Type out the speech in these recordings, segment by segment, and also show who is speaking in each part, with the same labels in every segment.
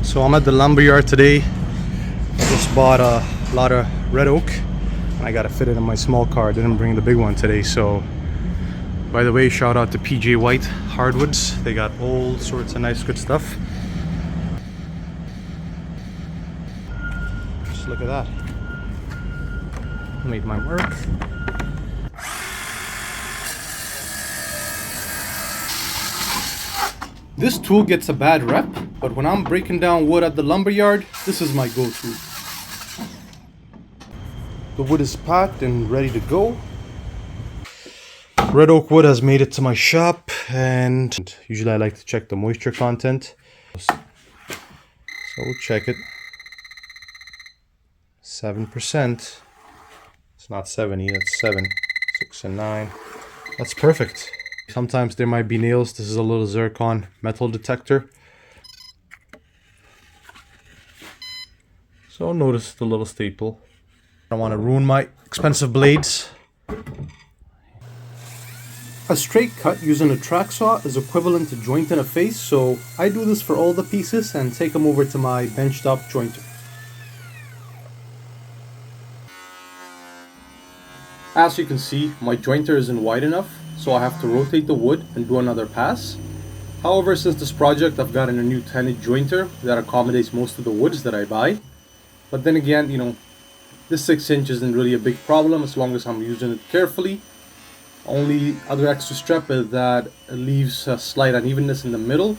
Speaker 1: So I'm at the lumberyard today. I just bought a lot of red oak and I gotta fit it in my small car. I didn't bring the big one today. So by the way, shout out to PJ White Hardwoods. They got all sorts of nice good stuff. Just look at that. Made my work. This tool gets a bad rep, but when I'm breaking down wood at the lumberyard, this is my go-to. The wood is packed and ready to go. Red oak wood has made it to my shop, and usually I like to check the moisture content. So we'll check it. 7%. It's not 70, that's 7, 6 and 9. That's perfect. Sometimes there might be nails. This is a little zircon metal detector. So notice the little staple. I don't want to ruin my expensive blades. A straight cut using a track saw is equivalent to jointing a face, so I do this for all the pieces and take them over to my benchtop jointer. As you can see, my jointer isn't wide enough, so I have to rotate the wood and do another pass. However, since this project, I've gotten a new 10-inch jointer that accommodates most of the woods that I buy. But then again, this 6-inch isn't really a big problem as long as I'm using it carefully. Only other extra step is that it leaves a slight unevenness in the middle.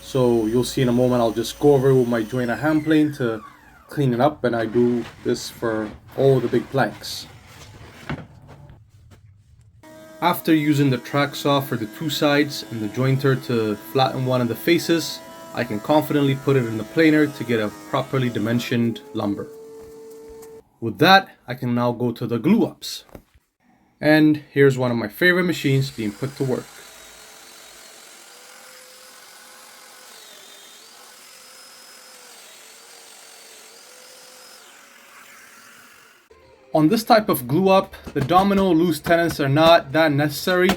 Speaker 1: So you'll see in a moment, I'll just go over with my joiner hand plane to clean it up, and I do this for all the big planks. After using the track saw for the two sides and the jointer to flatten one of the faces, I can confidently put it in the planer to get a properly dimensioned lumber. With that, I can now go to the glue ups. And here's one of my favorite machines being put to work. On this type of glue up, the domino loose tenons are not that necessary,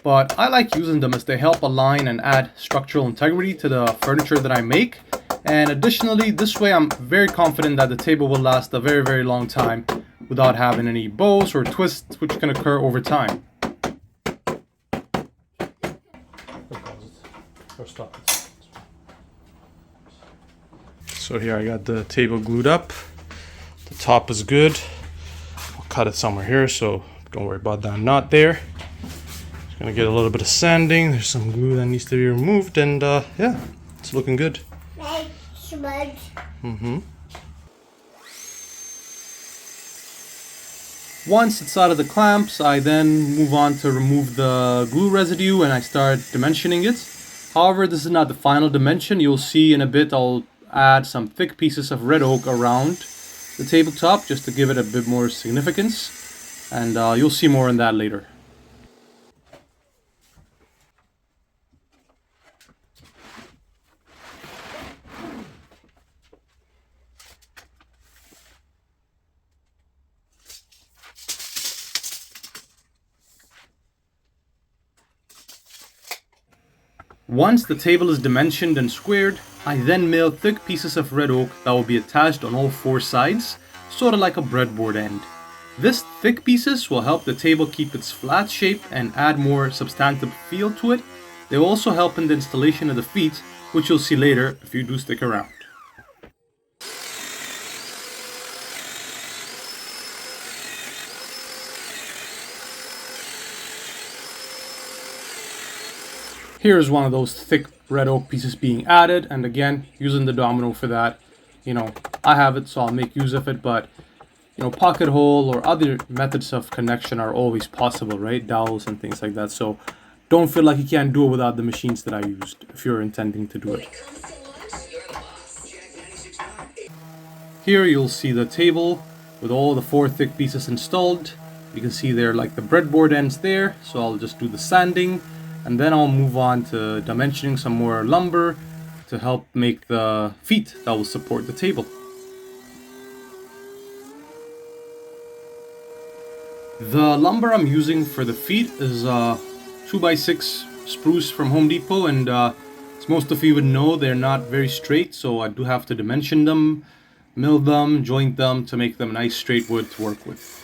Speaker 1: but I like using them as they help align and add structural integrity to the furniture that I make. And additionally, this way I'm very confident that the table will last a very, very long time without having any bows or twists which can occur over time. So here I got the table glued up. The top is good. Cut it somewhere here, so don't worry about that knot there. Just gonna get a little bit of sanding. There's some glue that needs to be removed, and yeah, it's looking good. Once it's out of the clamps, I then move on to remove the glue residue and I start dimensioning it. However, this is not the final dimension. You'll see in a bit I'll add some thick pieces of red oak around the tabletop just to give it a bit more significance, and you'll see more on that later. Once the table is dimensioned and squared, I then mill thick pieces of red oak that will be attached on all four sides, sort of like a breadboard end. This thick pieces will help the table keep its flat shape and add more substantive feel to it. They will also help in the installation of the feet, which you'll see later if you do stick around. Here's one of those thick red oak pieces being added, and again, using the domino for that. I have it, so I'll make use of it, but pocket hole or other methods of connection are always possible, right? Dowels and things like that. So don't feel like you can't do it without the machines that I used if you're intending to do it. Here you'll see the table with all the four thick pieces installed. You can see they're like the breadboard ends there, so I'll just do the sanding. And then I'll move on to dimensioning some more lumber to help make the feet that will support the table. The lumber I'm using for the feet is 2x6 spruce from Home Depot, and As most of you would know, they're not very straight, so I do have to dimension them, mill them, joint them to make them nice straight wood to work with.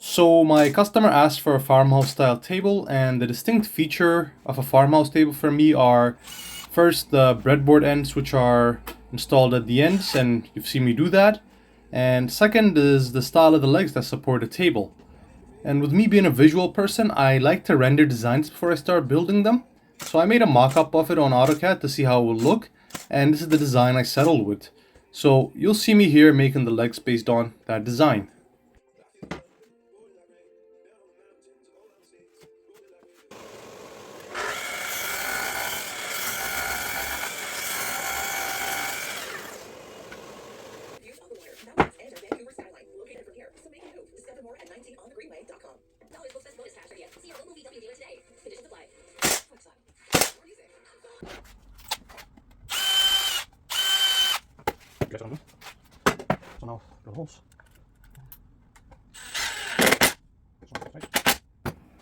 Speaker 1: So my customer asked for a farmhouse style table, and the distinct feature of a farmhouse table for me are first the breadboard ends, which are installed at the ends, and you've seen me do that. And second is the style of the legs that support a table. And with me being a visual person, I like to render designs before I start building them. So I made a mock-up of it on AutoCAD to see how it will look, and this is the design I settled with. So you'll see me here making the legs based on that design.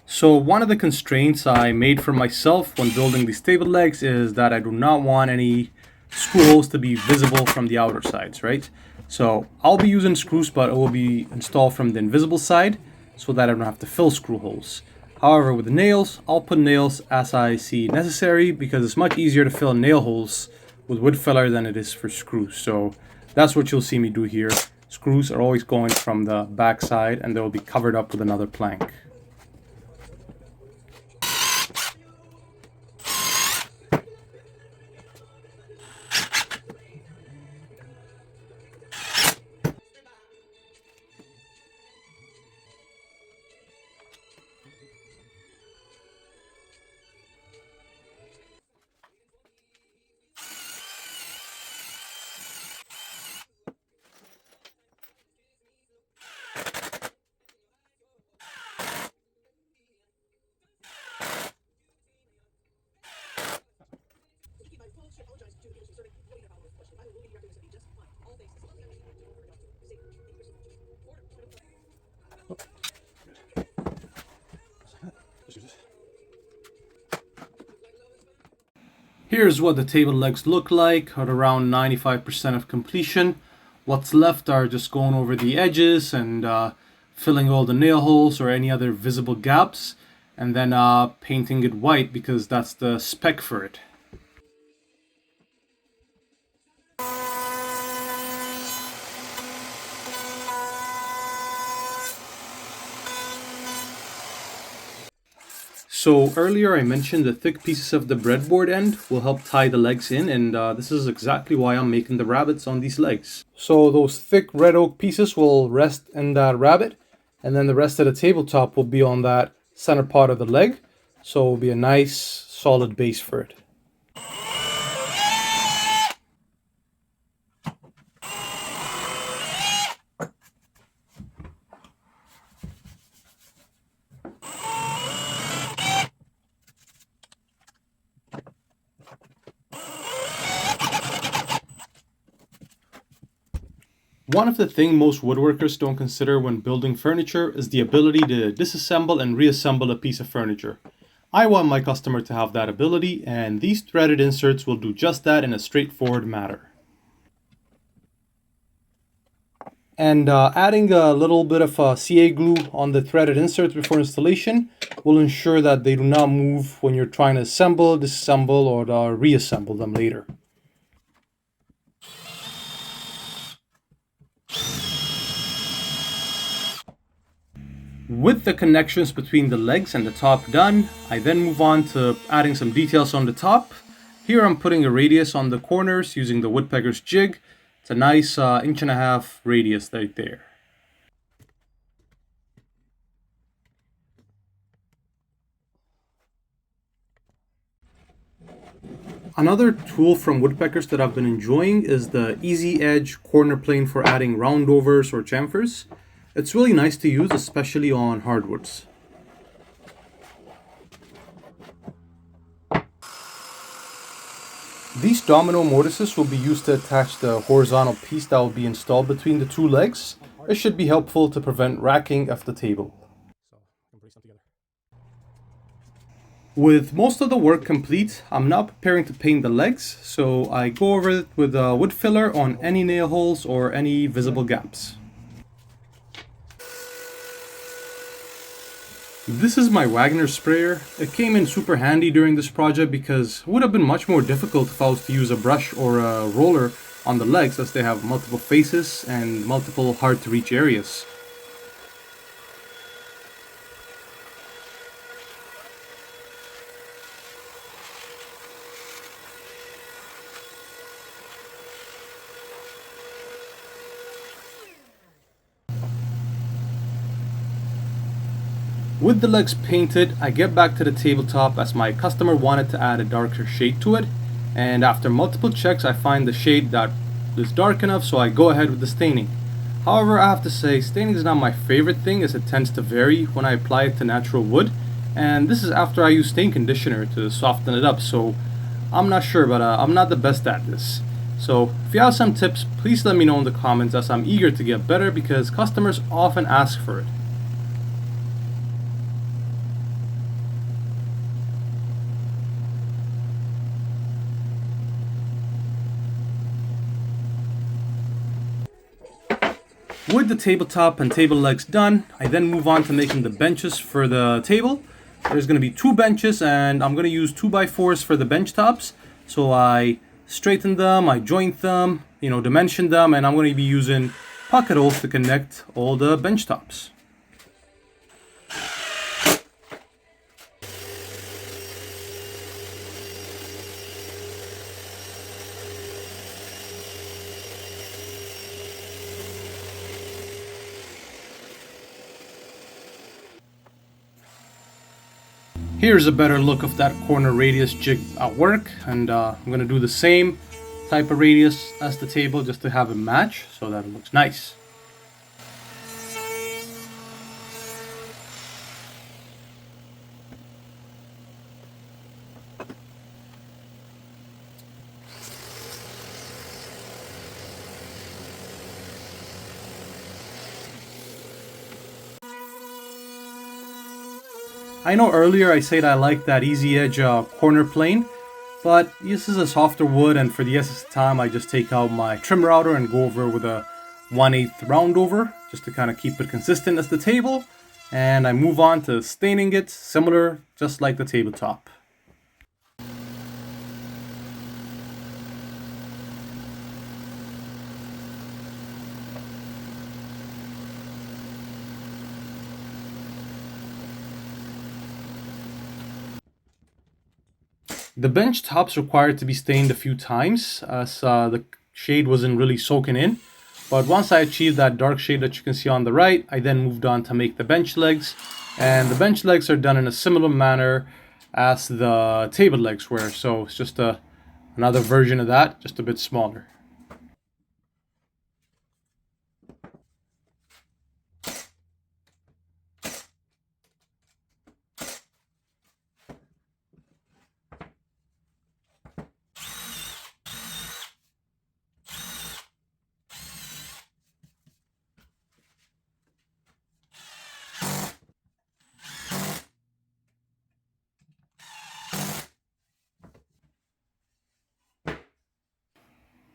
Speaker 1: So one of the constraints I made for myself when building these table legs is that I do not want any screw holes to be visible from the outer sides, right? So I'll be using screws, but it will be installed from the invisible side so that I don't have to fill screw holes. However, with the nails, I'll put nails as I see necessary because it's much easier to fill nail holes with wood filler than it is for screws. So that's what you'll see me do here. Screws are always going from the back side and they will be covered up with another plank. Here's what the table legs look like at around 95% of completion. What's left are just going over the edges and filling all the nail holes or any other visible gaps, and then painting it white because that's the spec for it. So earlier I mentioned the thick pieces of the breadboard end will help tie the legs in, and this is exactly why I'm making the rabbets on these legs. So those thick red oak pieces will rest in that rabbet, and then the rest of the tabletop will be on that center part of the leg, so it will be a nice solid base for it. One of the things most woodworkers don't consider when building furniture is the ability to disassemble and reassemble a piece of furniture. I want my customer to have that ability, and these threaded inserts will do just that in a straightforward manner. And adding a little bit of CA glue on the threaded inserts before installation will ensure that they do not move when you're trying to assemble, disassemble, or reassemble them later. With the connections between the legs and the top done, I then move on to adding some details on the top. Here I'm putting a radius on the corners using the woodpecker's jig. It's a nice 1.5" radius right there. Another tool from woodpeckers that I've been enjoying is the Easy Edge corner plane for adding roundovers or chamfers. It's really nice to use, especially on hardwoods. These domino mortises will be used to attach the horizontal piece that will be installed between the two legs. It should be helpful to prevent racking of the table. With most of the work complete, I'm now preparing to paint the legs, so I go over it with a wood filler on any nail holes or any visible gaps. This is my Wagner sprayer. It came in super handy during this project because it would have been much more difficult if I was to use a brush or a roller on the legs, as they have multiple faces and multiple hard to reach areas. With the legs painted, I get back to the tabletop as my customer wanted to add a darker shade to it, and after multiple checks I find the shade that is dark enough, so I go ahead with the staining. However, I have to say, staining is not my favorite thing as it tends to vary when I apply it to natural wood, and this is after I use stain conditioner to soften it up, so I'm not sure, but I'm not the best at this. So if you have some tips, please let me know in the comments, as I'm eager to get better because customers often ask for it. With the tabletop and table legs done, I then move on to making the benches for the table. There's going to be 2 benches, and I'm going to use 2x4s for the bench tops. So I straighten them, I joint them, dimension them, and I'm going to be using pocket holes to connect all the bench tops. Here's a better look of that corner radius jig at work, and I'm going to do the same type of radius as the table just to have it match so that it looks nice. I know earlier I said I like that easy edge corner plane, but this is a softer wood, and for the essence of time I just take out my trim router and go over with a 1/8 round over just to kind of keep it consistent as the table, and I move on to staining it similar, just like the tabletop. The bench tops required to be stained a few times as the shade wasn't really soaking in. But once I achieved that dark shade that you can see on the right, I then moved on to make the bench legs. And the bench legs are done in a similar manner as the table legs were. So it's just another version of that, just a bit smaller.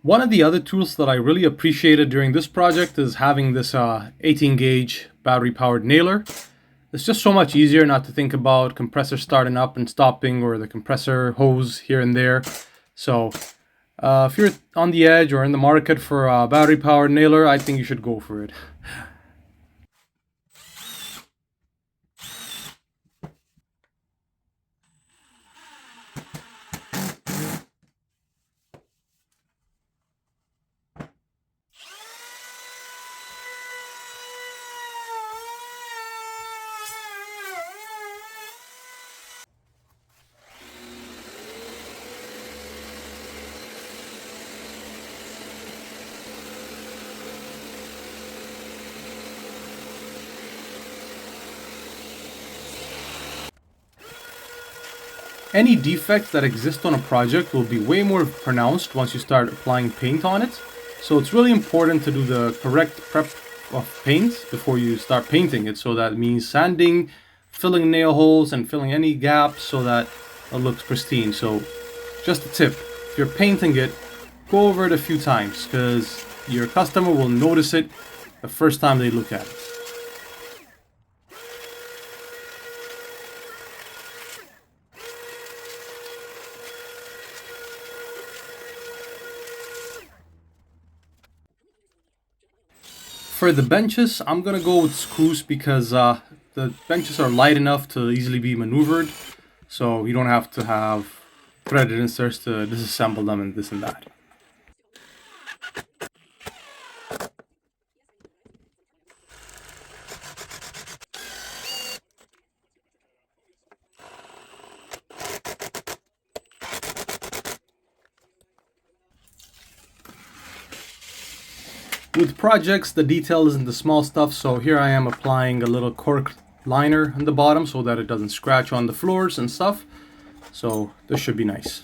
Speaker 1: One of the other tools that I really appreciated during this project is having this 18 gauge battery powered nailer. It's just so much easier not to think about compressor starting up and stopping or the compressor hose here and there. So if you're on the edge or in the market for a battery powered nailer, I think you should go for it. Any defects that exist on a project will be way more pronounced once you start applying paint on it. So it's really important to do the correct prep of paint before you start painting it. So that means sanding, filling nail holes, and filling any gaps so that it looks pristine. So just a tip, if you're painting it, go over it a few times because your customer will notice it the first time they look at it. For the benches, I'm gonna go with screws because the benches are light enough to easily be maneuvered, so you don't have to have threaded inserts to disassemble them and this and that. With projects, the detail isn't the small stuff, so here I am applying a little cork liner on the bottom so that it doesn't scratch on the floors and stuff. So this should be nice.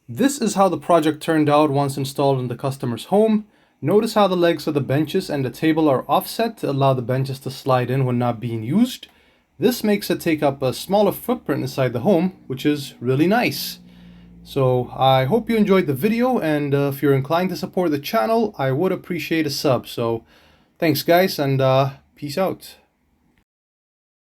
Speaker 1: This is how the project turned out once installed in the customer's home. Notice how the legs of the benches and the table are offset to allow the benches to slide in when not being used. This makes it take up a smaller footprint inside the home, which is really nice. So I hope you enjoyed the video, and if you're inclined to support the channel, I would appreciate a sub. So thanks guys, and peace out.